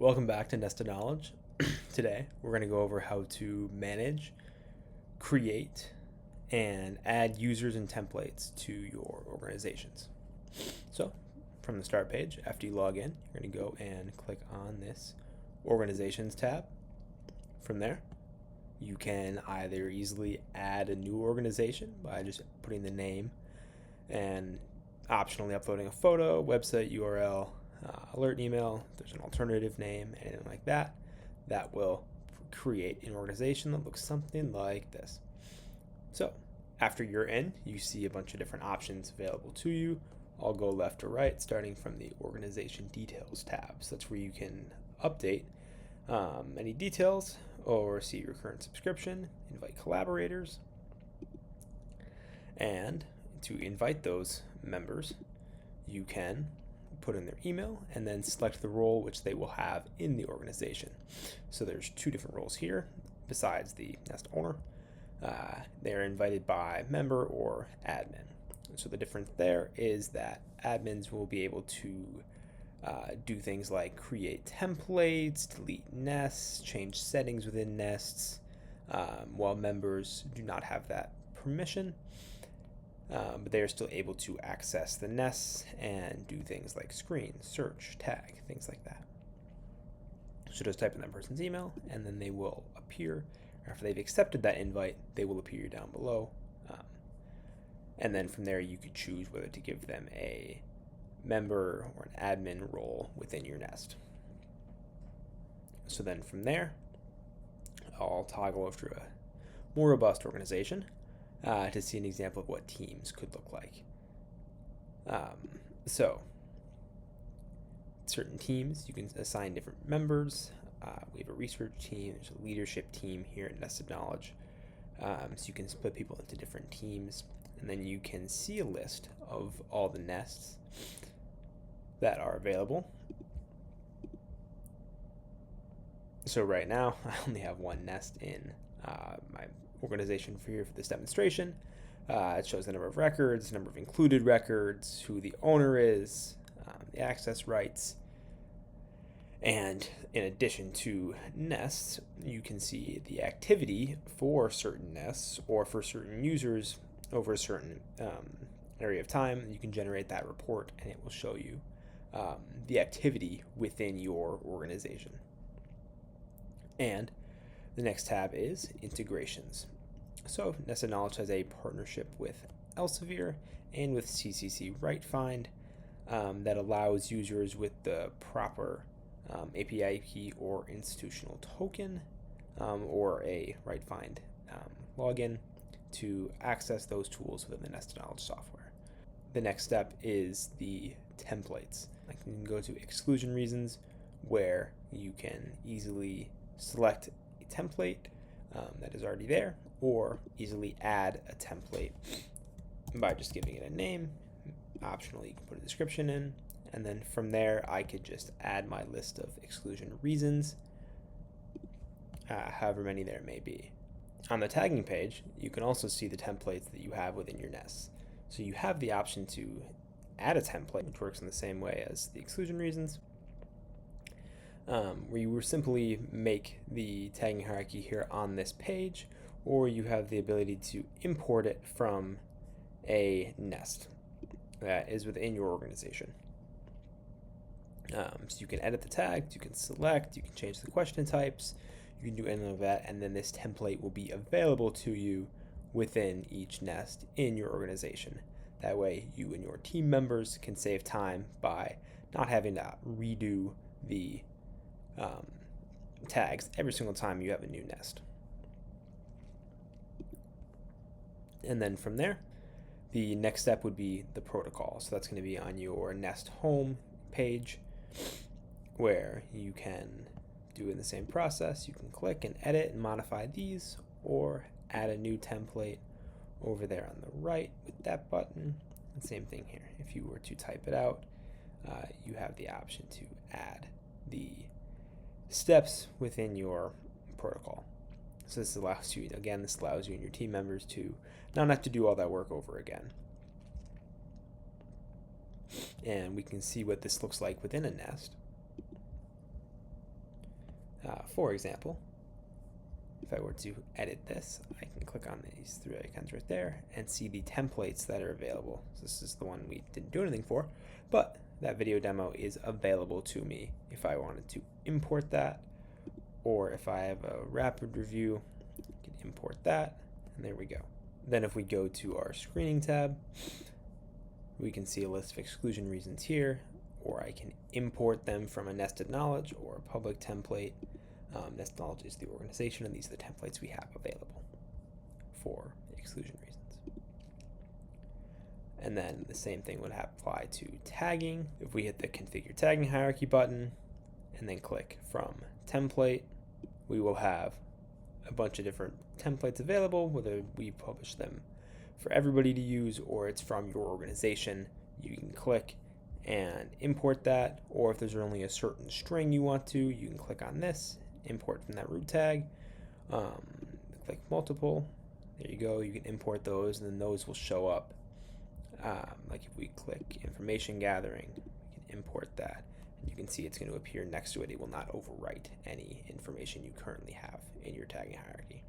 Welcome back to Nested Knowledge. Today, we're going to go over how to manage, create, and add users and templates to your organizations. So, from the start page, after you log in, you're going to go and click on this Organizations tab. From there, you can either easily add a new organization by just putting the name and optionally uploading a photo, website URL, alert email. If there's an alternative name, anything like that, that will create an organization that looks something like this. So after you're in, you see a bunch of different options available to you. I'll go left to right, starting from the organization details tab. So that's where you can update any details or see your current subscription, invite collaborators, and to invite those members, you can put in their email and then select the role which they will have in the organization. So there's two different roles here besides the Nest owner. They're invited by member or admin. So the difference there is that admins will be able to do things like create templates, delete nests, change settings within nests, while members do not have that permission. But they are still able to access the nests and do things like screen, search, tag, things like that. So just type in that person's email and then they will appear. After they've accepted that invite, they will appear down below. And then from there, you could choose whether to give them a member or an admin role within your nest. So then from there, I'll toggle over to a more robust organization to see an example of what teams could look like. So certain teams, you can assign different members. We have a research team, there's a leadership team here at Nested Knowledge. So you can split people into different teams, and then you can see a list of all the nests that are available. So right now, I only have one nest in my organization for this demonstration. It shows the number of records, number of included records, who the owner is, the access rights. And in addition to nests, you can see the activity for certain nests or for certain users over a certain area of time. You can generate that report and it will show you the activity within your organization. And the next tab is integrations. So Nested Knowledge has a partnership with Elsevier and with CCC RightFind that allows users with the proper API key or institutional token or a RightFind login to access those tools within the Nested Knowledge software. The next step is the templates. You can go to exclusion reasons where you can easily select a template that is already there or easily add a template by just giving it a name. Optionally, you can put a description in, and then from there I could just add my list of exclusion reasons, however many there may be. On the tagging page, you can also see the templates that you have within your nests. So you have the option to add a template, which works in the same way as the exclusion reasons, where you will simply make the tagging hierarchy here on this page, or you have the ability to import it from a nest that is within your organization. So you can edit the tags, you can select, you can change the question types, you can do any of that, and then this template will be available to you within each nest in your organization. That way you and your team members can save time by not having to redo the tags every single time you have a new nest. And then from there, the next step would be the protocol. So that's going to be on your nest home page where you can do in the same process. You can click and edit and modify these or add a new template over there on the right with that button. And same thing here. If you were to type it out, you have the option to add the steps within your protocol. So this allows you, again, this allows you and your team members to not have to do all that work over again. And we can see what this looks like within a nest. For example, if I were to edit this, I can click on these three icons right there and see the templates that are available. So this is the one we didn't do anything for, but that video demo is available to me if I wanted to import that, or if I have a rapid review, I can import that, and there we go. Then if we go to our screening tab, we can see a list of exclusion reasons here, or I can import them from a nested knowledge or a public template. Nested knowledge is the organization, and these are the templates we have available for exclusion reasons. And then the same thing would apply to tagging. If we hit the configure tagging hierarchy button and then click from template, we will have a bunch of different templates available, whether we publish them for everybody to use or it's from your organization. You can click and import that, or if there's only a certain string you want to, you can click on this, import from that root tag, click multiple, there you go, you can import those, and then those will show up. Like if we click information gathering, we can import that, and you can see it's going to appear next to it. It will not overwrite any information you currently have in your tagging hierarchy.